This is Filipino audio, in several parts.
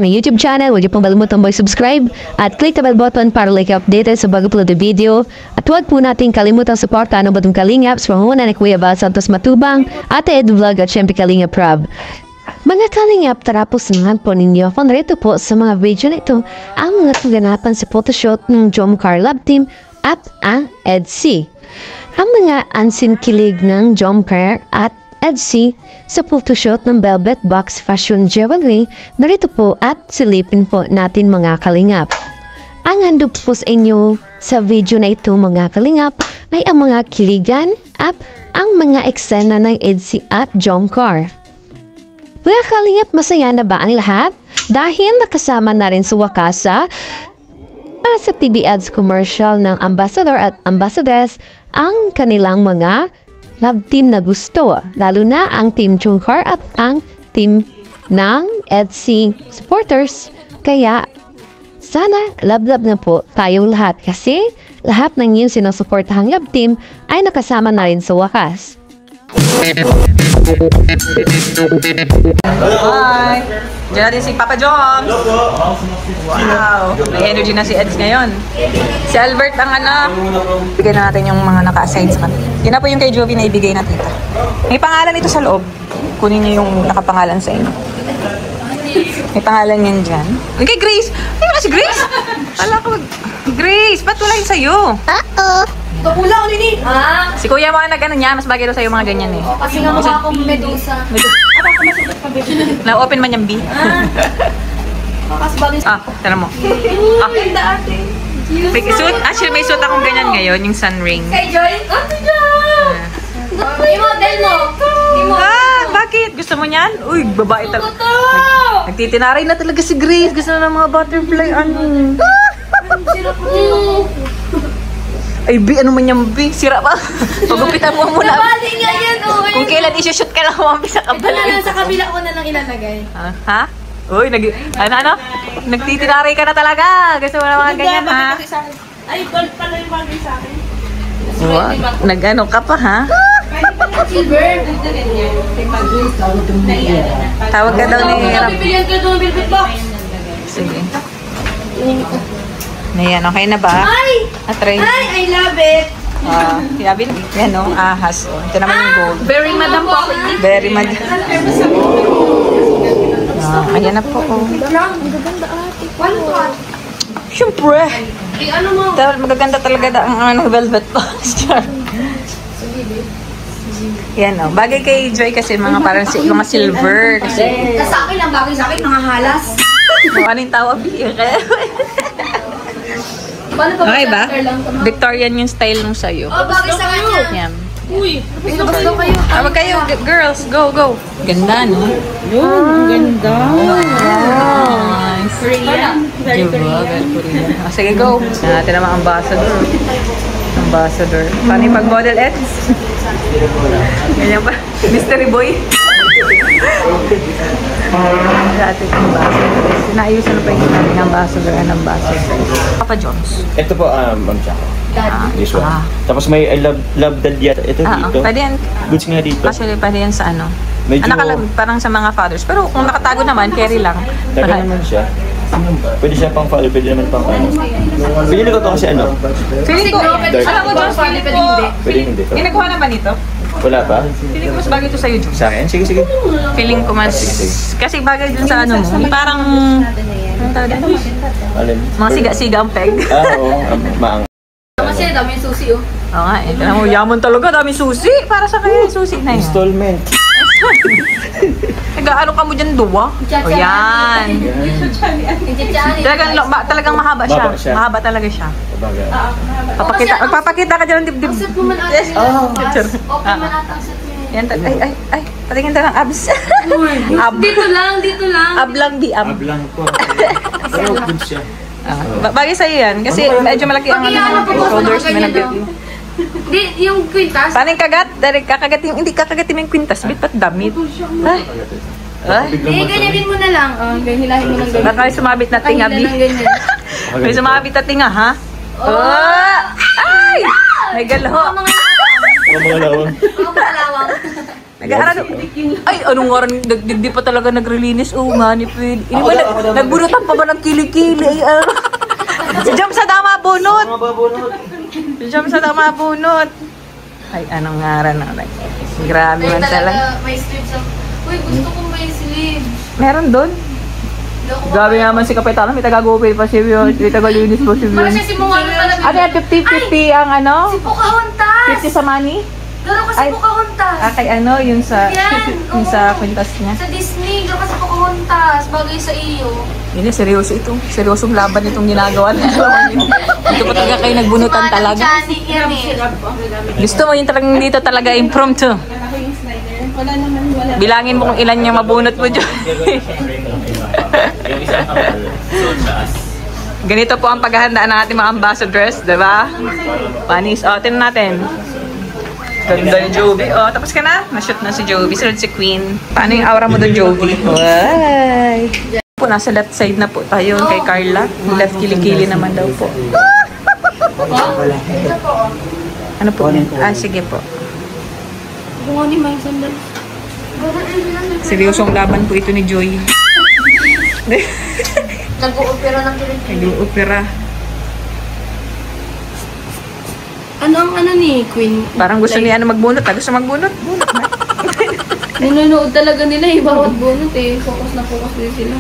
aming YouTube channel. Huwag niyo pong balimutan mag-subscribe at click the bell button para like updated sa bago-upload na video. At huwag po natin kalimutang suportahan ang Batong Kalingaps from Huna ni Kuya Val Santos Matubang, Ate Ed Vlog at syempre Kalingap Rob. Mga Kalingap, tara po samahan po ninyo ako narito po sa mga video na ito ang mga kaganapan sa photoshoot ng Jomcar Love Team at ang EDC. Ang mga ansin kilig ng Jomcar at EDC sa photoshoot ng Velvet Box Fashion Jewelry, narito po at silipin po natin mga Kalingap. Ang handog po sa inyo sa video na ito mga Kalingap ay ang mga kiligan at ang mga eksena ng EDC at Jomcar. Mga Kalingap, masaya na ba ang lahat? Dahil nakasama na rin sa wakas sa TV ads commercial ng ambassador at ambassadress ang kanilang mga love team na gusto. Lalo na ang Team Jomcar at ang team ng EDC supporters. Kaya sana love-love na po tayong lahat kasi lahat ng yung sinusuportahang love team ay nakasama na rin sa wakas. Hi! Diyan natin si Papa Joms. Wow! May energy na si Eds ngayon. Si Albert ang anak. Bigyan na natin yung mga naka-assign sa kanila. Yan na po yung kay Jovi na ibigay na tita. May pangalan ito sa loob. Kunin niyo yung nakapangalan sa inyo. May pangalan yan dyan. Yung kay Grace. Ay, wala si Grace! Wala ko. Grace, ba't wala yun sa'yo? Kapula ko nini. Si kuya mo ang nag-ano niya, mas bagay daw sa'yo mga ganyan eh. Kasi nga mukha akong medusa. Na-open man yung B. Kasi bagay sa... tara mo. Ganda ate. Suit, actually may suit akong ganyan ngayon, yung sun ring. Kay Joy? Ate Joy! I-model mo. Bakit? Gusto mo niyan? Uy, babae talaga. Nagtitinaray na talaga si Grace. Gusto na ng mga butterfly, ano. Sirap mo. Ay, B, ano man yung B? Sira pa. Pagupitan mo muna. Nabali nga yan, oh. Kung kailan i-shoot ka lang kumampi sa Ito na kabalik. lang, sa kabila ko na lang ilalagay. Ha? Uy, ano? Nagtitinaray ka na talaga. Gusto mo na mga ganyan, ha? Ay, gold pala yung bagay sa akin. What? Nag-ano ka pa, ha? Silver. Tawag ka daw ni Rap. Pipilihan ko itong velvet box. Sige. Ayan, okay na ba? Ay! Atry. Ay, I love it. Yabi, yan o, ahas. Oh. Ito naman yung gold. Very madam po ako. Very mad. Ayan na po. Oh. Ang gaganda ate. One pot. Siyempre. Eh, ano mo? Magaganda talaga ang velvet box. Yan o. Bagay kay Joy kasi mga parang mga silver. Kasi, Sa akin lang, bagay sa akin, mga halas. ano yung tawag? Paano pa Okay ba? lang ito? Victorian yung style nung sa'yo. Oh, bagay sa kanya. Yan. Uy, gusto kayo. Tawag kayo, girls. Go, go. Ganda, no? Yun, ganda. Nice. Korean. Very Korean. Sige, go. Natin naman ambassador. Ambassador. Paano yung pag-model, Eds? Ganyan pa. Mystery boy. Dati ambassador. Sinaayusan na pa yung natin ambassador and ambassador. Papa Jones. Ito po, Ma'am Chaco. This one. Tapos may I love dad yata. Ito dito. Pwede yan. Goods nga dito. Actually, pwede yan sa ano. Medyo- Parang sa mga fathers. Pero kung nakatago naman, carry lang. Taga naman siya. Pwede siya pang father, pwede naman pang ano. Pwede ko to kasi ano. Feeling ko, alam mo, Jones, feeling ko, Pwede hindi to. ginagawa na ba nito? Wala pa? Feeling ko mas bagay ito sa'yo, Jones. Sa akin? Sige, sige. Feeling ko mas, kasi bagay dun sa ano mo, parang, anong tawag dito? Alin? Mga siga-siga ang peg. Oo. Maang. Kasi dami yung susi, oh. Oo nga, ito na mo, yaman talaga, daming susi. Para sa kaya yung susi na yan. Installment. Nag-ano ka mo dyan, duwa? O yan. Talagang mahaba siya. Mahaba siya. Mahaba talaga siya. Bagay. Magpapakita ka dyan ng dibdib. Set mo man ata Yes. yung Oh. labas. Open man ata ang set mo yan. Yan, ay, patingin tayo ng abs. Ab. Dito lang, dito lang. Ab lang, di ab. Ablang po. Pero goods siya. Bagay sa'yo yan, kasi medyo malaki ang Pag-iano po ko shoulders. sa ganyan, no? Hindi, yung kwintas. Paano yung kagat? Dari kakagatin, hindi kakagatin mo yung kwintas. Bit ba't damit? Ay. Ay. Hindi, ganyanin mo na lang. Oh, hilahin mo ng ganyan. Baka may sumabit na tinga, Ay, Bi. hilahin ng ganyan. May sumabit na tinga, ha? Oh! Ay! May galaho. Mga Mga lawang. mga palawang. Nag-aaral. Ay, anong oras? Di pa talaga nag-relinis. Oh, manipid. Ini ba, nagbunutan pa ba ng kilikili? Ay, si Jom sa dama bunot. Si Jom sa dama bunot. Ay, anong ngaran na? Grabe man talaga. May sleeves ang... Uy, gusto ko may sleeves. Meron doon. Grabe naman si Kapitana. May taga-gupil pa siya yun. May taga-linis pa siya yun. Parang siya si Mungano pala. Ano yan? 50-50 ang ano? Si Pocahontas! 50 sa money? Gano'n kasi Pocahontas. Kay ano? Yung sa... Yan, Yung sa kwintas niya. Sa Disney, gano'n kasi Pocahontas. Bagay sa iyo. Yun eh, seryoso ito. Seryosong laban itong ginagawa nila. Dito pa talaga kayo nagbunutan talaga. Johnny yan eh. Gusto mo yung talagang dito talaga impromptu. Bilangin mo kung ilan yung mabunot mo dyan. Ganito po ang paghahandaan ng ating mga ambassadors, di ba? Panis. O, tinan natin. Ganda ni Jovi. O, tapos ka na? Na-shoot na si Jovi. Sunod si Queen. Paano yung aura mo doon, Jovi? Why? Po, nasa left side na po tayo kay Carla. Left kilikili naman daw po. Ano po? Sige po. Bungo ni Mike Sandal. Seryosong laban po ito ni Joy. Nag-uopera ng kilikili. Nag-opera. Ano ang ano ni Queen? Parang gusto niya magbunot. Gusto magbunot. Bunot na. Nanonood talaga nila eh. Bawat bunot eh. Focus na focus din sila.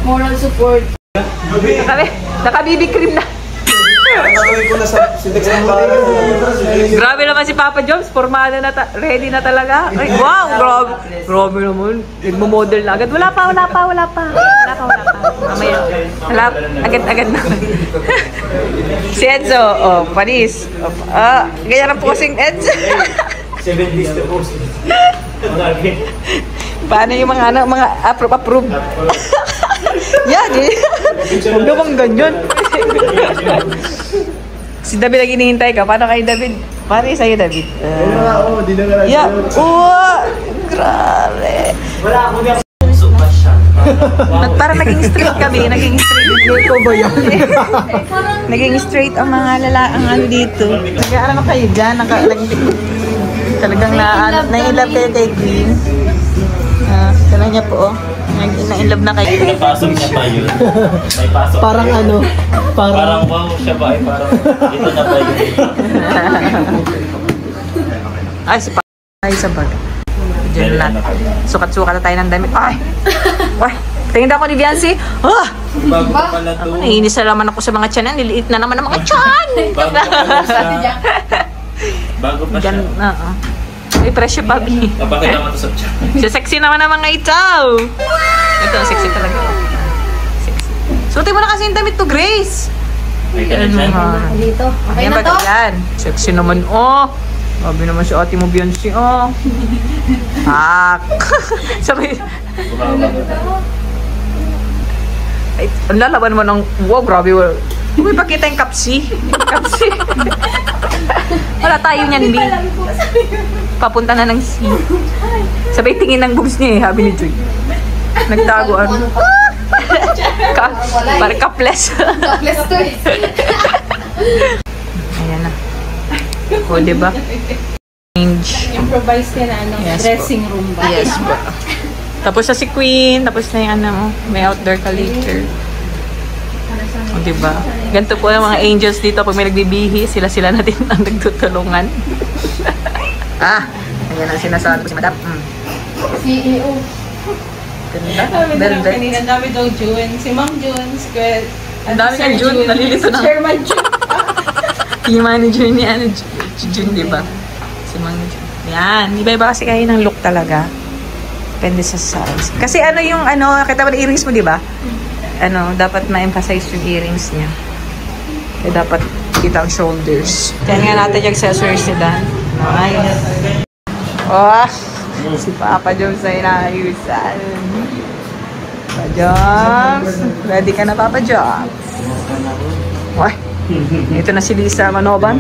Moral support. Naka-BB cream na. Grabe naman si Papa Joms. Formado na, ready na talaga. Ay, wow, grabe. Grabe naman. Nagmo-model na agad. Wala pa. Mamaya. Agad na. Si Enzo, panis. Ganyan lang po kasing Enzo. 7 days to post. Paano yung mga approve? Yan eh. Huwag naman ganyan. Si David ang hinihintay ka. Paano kay David? Paano sa'yo, David? Di na nga lang. Yeah. Grabe. Wala ako niya. Super siya. Parang naging straight kami. Naging straight. Ito ba yan? Naging straight ang mga lalaang dito. Nag-aaral kayo dyan. Talagang na-inlove kayo kay Queen. Kala niya po, na-inlove na kayo. Napasok niya pa yun. May pasok. Parang ano, Parang wow siya ba? Parang ito na ba yun? Ay, si Ay, sa bag. Diyan lang. Sukat-sukat na tayo ng damit. Ay! Tingin ako ni Viancy. Bago pa pala to. Naiinis na naman ako sa mga tiyanan. Niliit na naman ang mga tiyan. Bago pa siya. May presyo pa, Bi. Napakita mo to sa chat. So, sexy naman ang mga itaw. Ito, sexy talaga. Sexy. Suotin mo na kasi yung damit to, Grace. Ay, ganun siya. Dito. Okay Ayan na ba to? yan? Sexy naman, Sabi naman si ate mo, Beyonce, Sabi, ay, ang lalaban mo ng, wow, grabe, May pakita yung kapsi. Wala tayo niyan, B. Papunta na ng C. Sabay tingin ng boobs niya sabi ni Joy. Nagtagoan. Parang kaples. Let's do it. Ayan na. O, diba? Change. Improvise ka na Yes, dressing room ba? Yes, po. Tapos na si Queen. Tapos na yung may outdoor ka later. O, diba? Ganito po yung mga angels dito. Pag may nagbibihi, sila na din ang nagtutulungan. Ayan ang sinasabi ko si Madam. CEO. Ganda. Sabi na lang Velvet. kanina, ang dami daw June. Si Ma'am June, Ang dami ng June. Nalilito na. Chairman June. Yung manager ni June, diba? Si Mang June. Yan. Iba-iba kasi kayo ng look talaga. Depende sa size. Kasi yung kita mo na earrings mo, diba? Dapat ma-emphasize yung earrings niya. Kaya dapat kita ang shoulders. Kaya nga natin yung accessories ni Dan. Nice. Si Papa Joms na inaayusan. Papa Joms. Ready ka na, Papa Joms? Ito na si Lisa Manoban.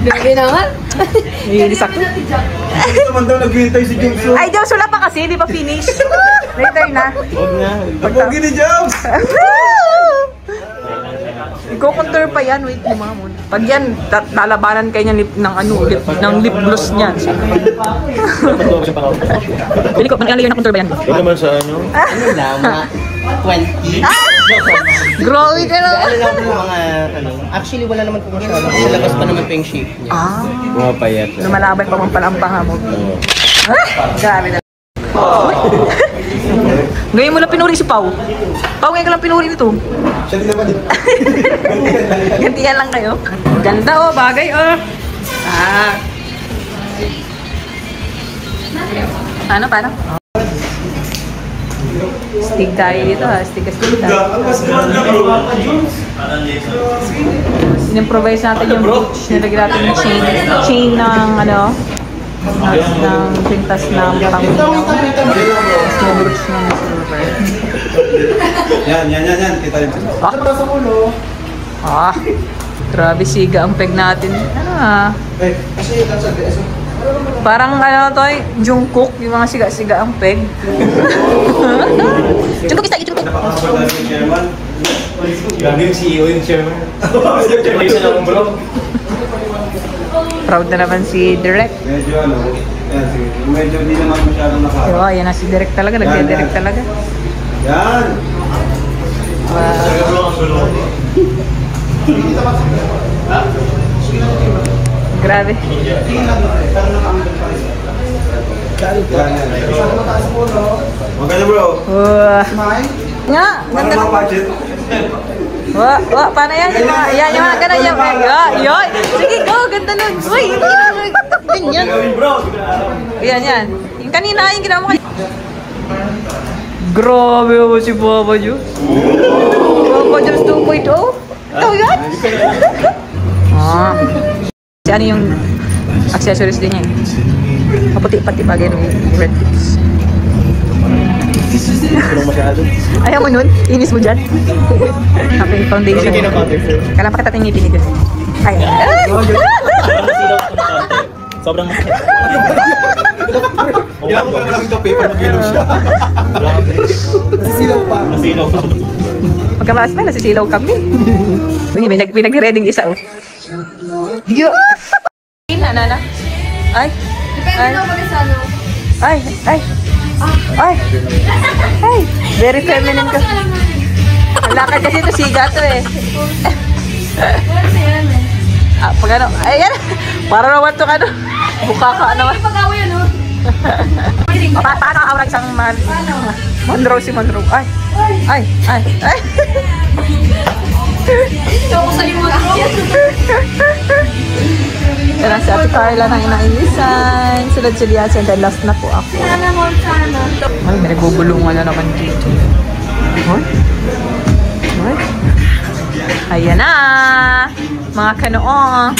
Grabe naman. Nilisak. Naman daw naghihintay si James. Ay, Joms, wala pa kasi. Di pa finish. Later na. Huwag na. Huwag ni James. Iko-contour pa yan, wait mo mga muna. Pag yan, lalabanan kayo niya ng lip gloss niyan. Pili ko, ano yung contour ba yan? Ito naman sa ano? Ano lang, mga 20. Grabe ka na. Ano lang po mga, ano, actually wala naman po masyado. Sa labas pa naman po yung shape niya. Mga payat. Lumalaban pa pala ang panga mo. Grabe na. Ngayon mo lang pinuri si Pau. Pau, ngayon ka lang pinuri nito. Siya din naman eh. Gantihan lang kayo. Ganda oh, bagay oh. Ano, paano? Stick tayo dito ha, stick tayo. Inimprovise natin yung beach. Nilagyan natin yung chain ng ano, ng pintas ng pangminaw. Tapos yung brooch ng silver. Yan. Kita rin. Grabe siga ang peg natin. Ano parang ano to, Jungkook, yung mga siga-siga ang peg. Jungkook isa, Jungkook. Grabe yung CEO yung chairman. Proud na naman si Direk. Medyo ano, yan sige. Medyo hindi naman masyadong nakaka. Diba, yan na si Direk talaga, nagde-direct talaga. Yan! Grabe. Maganda bro. Nga, ganda na. Budget. Paano yan? Yan, yung mga ganun yan. Yan. Sige, go, ganda nun. Uy, ganyan. Yan. Yung kanina, yung ginawa mo kayo. Grabe mo si Papa Diyos. Papa Diyos 2.0. Ito yan. Kasi ano yung accessories din niya. Maputi-pati bagay ng red lips. Ayaw mo nun? Inis mo dyan? Okay, foundation. Kailan pa kita tinipinigil. Ay. Sobrang Kailangan mo lang ito paper na bilog siya. Nasisilaw pa. Nasilaw pa. Pagkamaas na, nasisilaw kami. May nag-reading isa, oh. Yo! Nana. Ay. Depende na ako sa ano. Ay. Very feminine ka. Ang lakad kasi ito, siga to eh. Ano yan eh? Pag ano, ayan. Para naman ito ano. Mukha ka naman. Pag-away yan oh. Paano ka aura isang Monroe si Monroe? Ay. Ito ako sa limot ko. Yan si Ate Carla ng inainisan. Sunod si Lian, and then last na po ako. Sana mo, sana. Ay, may nagbubulungan na naman dito. Hoy. Ayan na! Mga kanoo.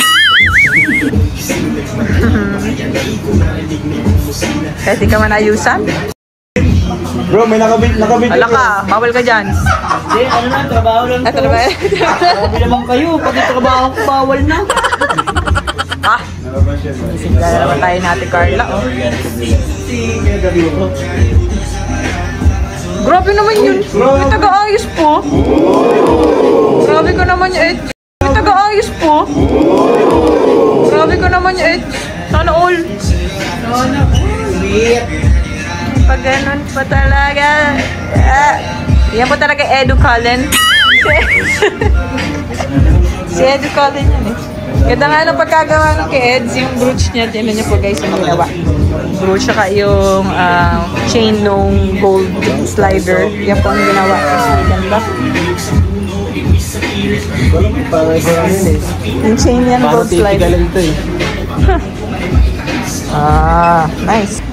Kahit di ka man ayusan. Bro, may nakabit. Ala ka, bawal ka dyan. Hindi, ano na, trabaho lang Ito na ba? Sabi naman kayo, pag trabaho ko, bawal na. Gaya naman tayo natin, Carla. Oh. Grabe naman yun. May taga-ayos po. Grabe ka naman yun. May taga-ayos po. Grabe ka naman yun. Sana all. Pag ganun pa talaga. Yan po talaga Edu Cullen. Si Edu Cullen yan eh. Ganda nga ng pagkagawa ng kay Eds, yung brooch niya. Tignan niyo po guys yung ginawa. Brooch saka yung chain nung gold slider. Yan po ang ginawa. Ganda. Yung chain yan, gold slider. Nice.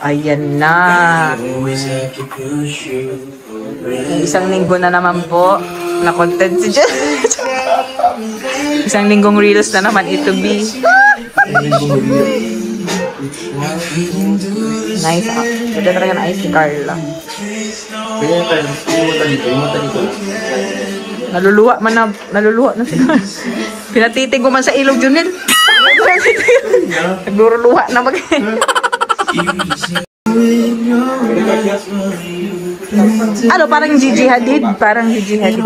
Ayan na. Isang linggo na naman po na content si Jen. Isang linggong reels na naman ito be. Nice. Ganda talaga na ice ni Carla. Naluluwa na siya. Pinatitig ko man sa ilog Junel. Nagluluwa na mag Ano, parang Gigi Hadid? Parang Gigi Hadid.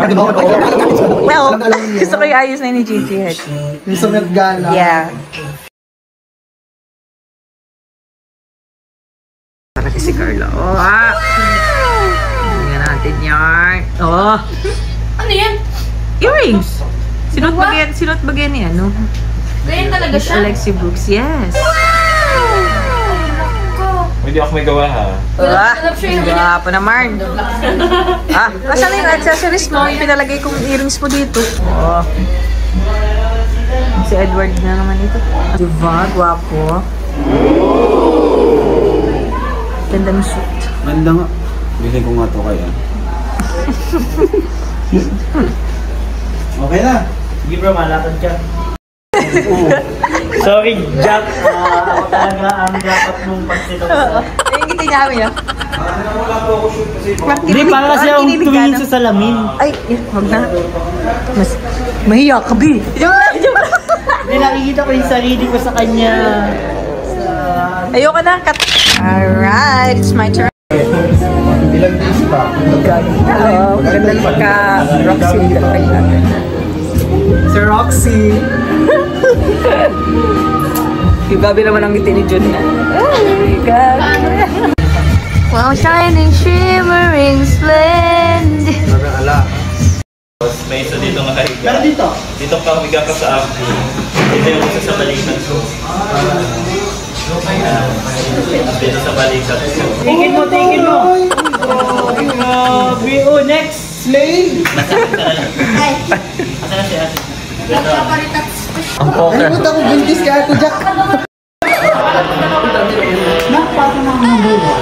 Well, gusto ko yung ayos na yun ni Gigi Hadid. Yung sa Met Gala. Yeah. Para si Carla. Oh, tingnan natin yan. Oh, Ano yan? earrings. Sinot ba yan ni ano? Ganyan talaga Miss siya? Alexi Brooks, yes. Hindi ako may gawa ha. Gwapo naman. Asan na yung accessories mo? Yung pinalagay kong earrings mo dito. Oh. Si Edward na naman ito. Diba? Gwapo. Ganda ng suit. Ganda nga. Bilhin ko nga to kaya. Okay na. Sige bro, malakad ka. Sorry, Jack. Ako talaga ang dapat mong pagsito. Yung ngiti niya kami, Wala po ako shoot kasi Hindi, para kasi akong tumingin sa salamin. Ay, huwag na. Mas, mahiya ka, Bi. Hindi, nakikita ko yung sarili ko sa kanya. Ayoko na. Alright, it's my turn. ilang days pa. Oo, ganda ng pagka-Roxy. Si Roxy. Yung gabi naman ang ngiti ni Jun na. Ay, gabi. Wow, shining, shimmering, splendid. May isa dito nakahiga. Pero dito. Dito ka humiga ka sa akin. Dito yung isa sa balikat ko. Dito sa balikat ko. Tingin mo. Ay, grabe. Oh, next. Slave. Asan na si Ate? Ang poker. Ay, ako buntis ka ako, Jack. Nakapasok na ang bulo.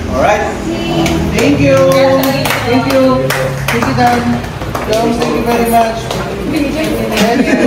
Alright. Thank you. Thank you. Thank you, Dan. Thank you very much. Thank you.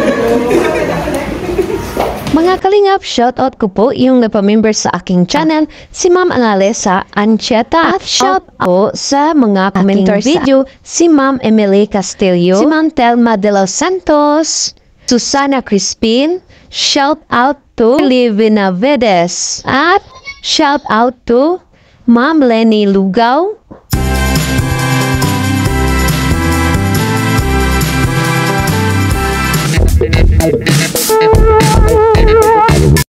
Mga kalingap, shoutout ko po yung napamember sa aking channel, si Ma'am Analesa Ancheta. At shout po sa mga commenters video, si Ma'am Emily Castillo, si Ma'am Telma de los Santos, Susana Crispin, shout out to Livina Vedes, at shout out to Ma'am Lenny Lugaw.